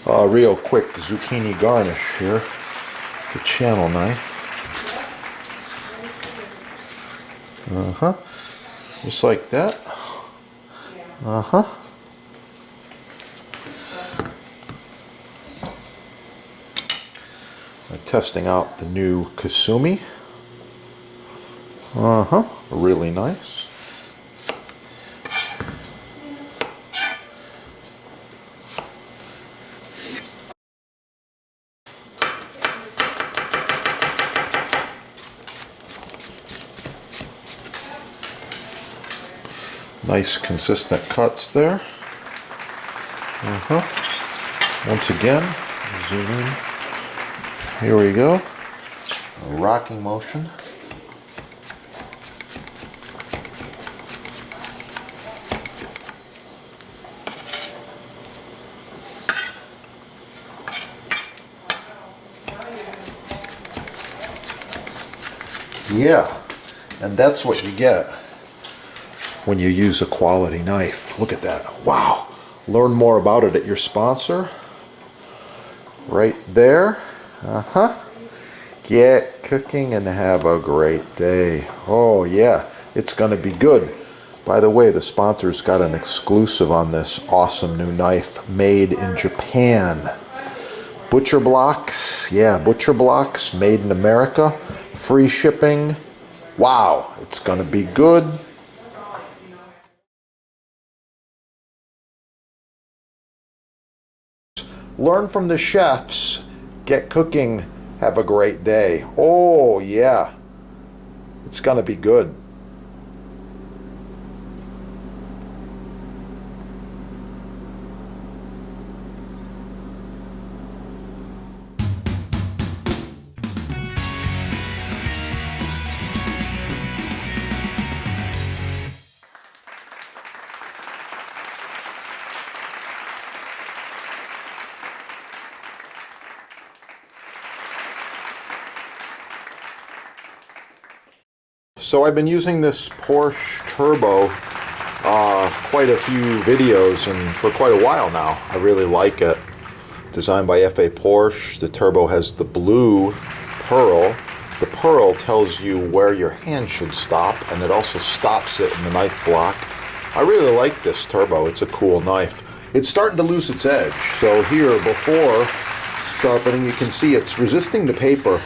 Real quick zucchini garnish here. The channel knife. Just like that. I'm testing out the new Kasumi. Really nice. Nice consistent cuts there. Once again, zoom in. Here we go. A rocking motion. Yeah, and that's what you get when you use a quality knife. Look at that. Wow. Learn more about it at your sponsor. Right there. Get cooking and have a great day. Oh yeah, it's gonna be good. By the way, the sponsor's got an exclusive on this awesome new knife made in Japan. Butcher blocks. Yeah, butcher blocks made in America. Free shipping. Wow, it's gonna be good. Learn from the chefs. Get cooking. Have a great day. Oh yeah, it's gonna be good. So I've been using this Porsche Turbo quite a few videos and for quite a while now. I really like it. Designed by FA Porsche. The Turbo has the blue pearl. The pearl tells you where your hand should stop, and it also stops it in the knife block. I really like this Turbo. It's a cool knife. It's starting to lose its edge. So here, before sharpening, you can see it's resisting the paper.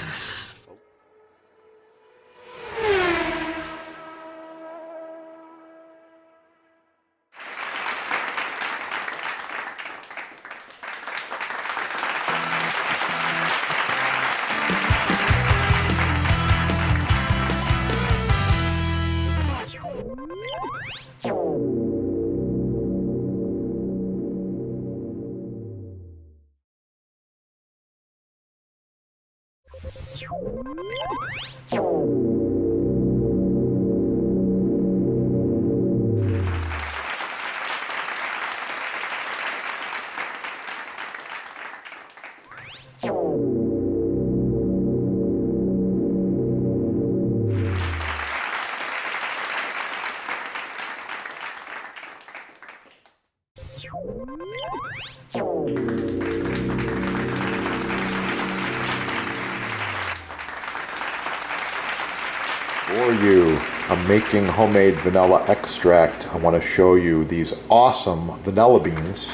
For you, I'm making homemade vanilla extract. I want to show you these awesome vanilla beans.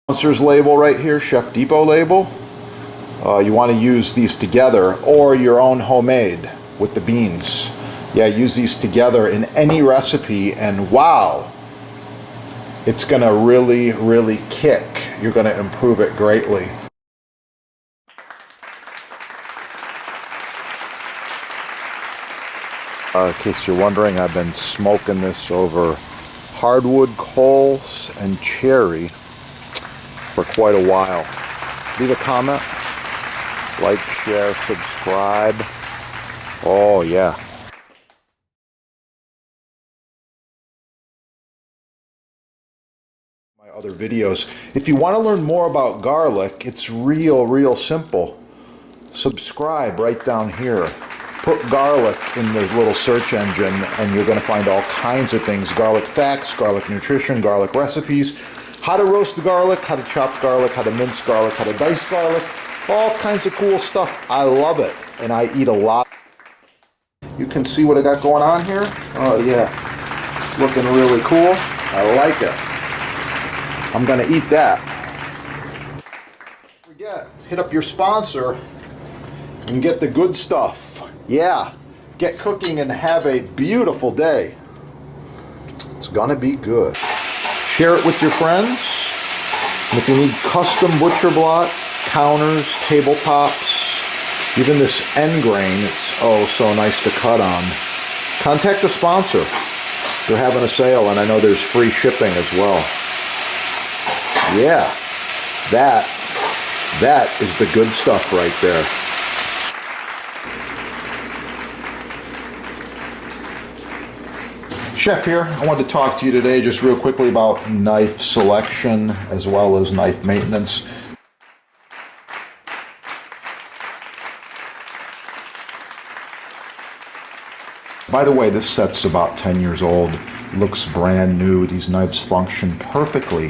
Sponsor's label right here, Chef Depot label. You want to use these together or your own homemade with the beans. Yeah, use these together in any recipe and wow, it's going to really kick. You're going to improve it greatly. In case you're wondering, I've been smoking this over hardwood coals and cherry for quite a while. Leave a comment, like, share, subscribe. Oh yeah. My other videos. If you want to learn more about garlic, it's real simple. subscribe right down here. Put garlic in the little search engine and you're going to find all kinds of things. Garlic facts, garlic nutrition, garlic recipes, how to roast the garlic, how to chop garlic, how to mince garlic, how to dice garlic, all kinds of cool stuff. I love it, and I eat a lot. You can see what I got going on here. Oh yeah, it's looking really cool. I like it. I'm going to eat that. Don't forget, hit up your sponsor and get the good stuff. Yeah, get cooking and have a beautiful day. It's gonna be good. Share it with your friends. And if you need custom butcher block, counters, tabletops, even this end grain, it's oh so nice to cut on. Contact the sponsor. They're having a sale and I know there's free shipping as well. Yeah, that is the good stuff right there. Chef here. I wanted to talk to you today just real quickly about knife selection as well as knife maintenance. By the way, this set's about 10 years old. Looks brand new. These knives function perfectly.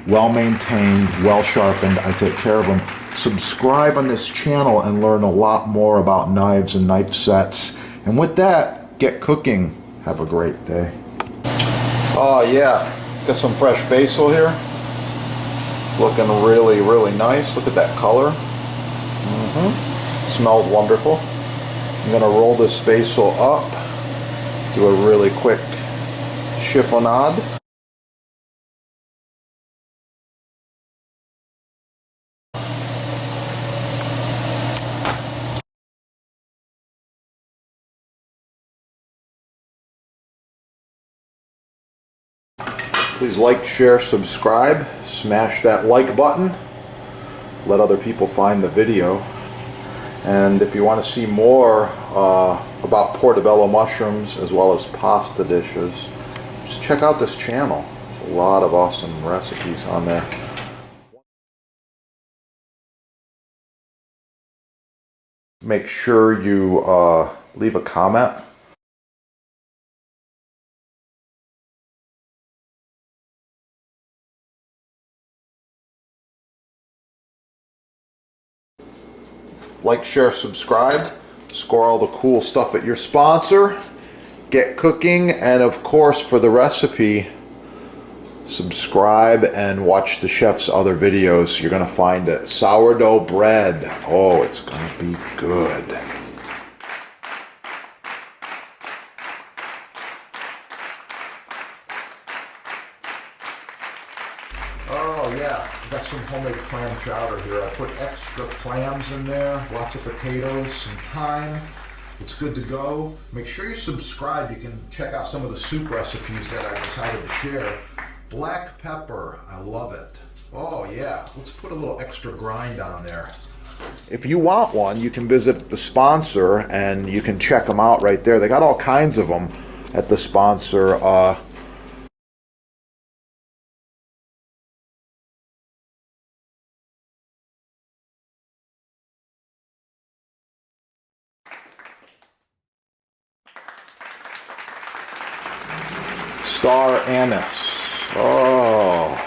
Well maintained, well sharpened. I take care of them. Subscribe on this channel and learn a lot more about knives and knife sets. And with that, get cooking. Have a great day. Oh yeah, got some fresh basil here. It's looking really, really nice. Look at that color. Smells wonderful. I'm gonna roll this basil up, do a really quick chiffonade. Please like, share, subscribe, smash that like button, let other people find the video. And if you want to see more about portobello mushrooms as well as pasta dishes, just check out this channel. There's a lot of awesome recipes on there. Make sure you leave a comment. Like, share, subscribe, score all the cool stuff at your sponsor, get cooking, and of course for the recipe, subscribe and watch the chef's other videos. You're going to find it. Sourdough bread. Oh, it's going to be good. Oh yeah, I got some homemade clam chowder here. I put extra clams in there, lots of potatoes, some thyme. It's good to go. Make sure you subscribe. You can check out some of the soup recipes that I decided to share. Black pepper, I love it. Oh yeah, let's put a little extra grind on there. If you want one, you can visit the sponsor and you can check them out right there. They got all kinds of them at the sponsor. Star anise. Oh,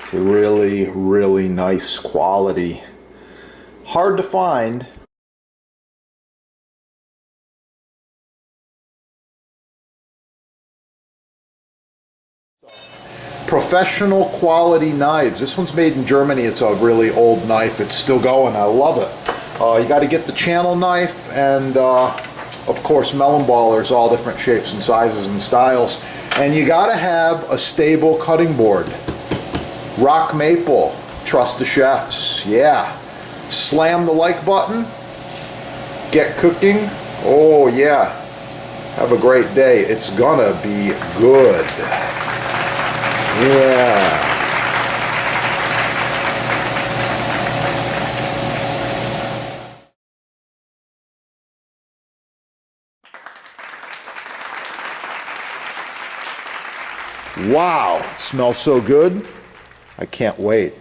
it's a really, really nice quality. Hard to find. Professional quality knives. This one's made in Germany. It's a really old knife. It's still going. I love it. You got to get the channel knife and of course melon ballers, all different shapes and sizes and styles. And you got to have a stable cutting board. Rock maple. Trust the chefs. Yeah. Slam the like button. Get cooking. Oh yeah. Have a great day. It's gonna be good. Yeah. Wow, it smells so good. I can't wait.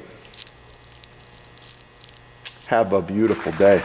Have a beautiful day.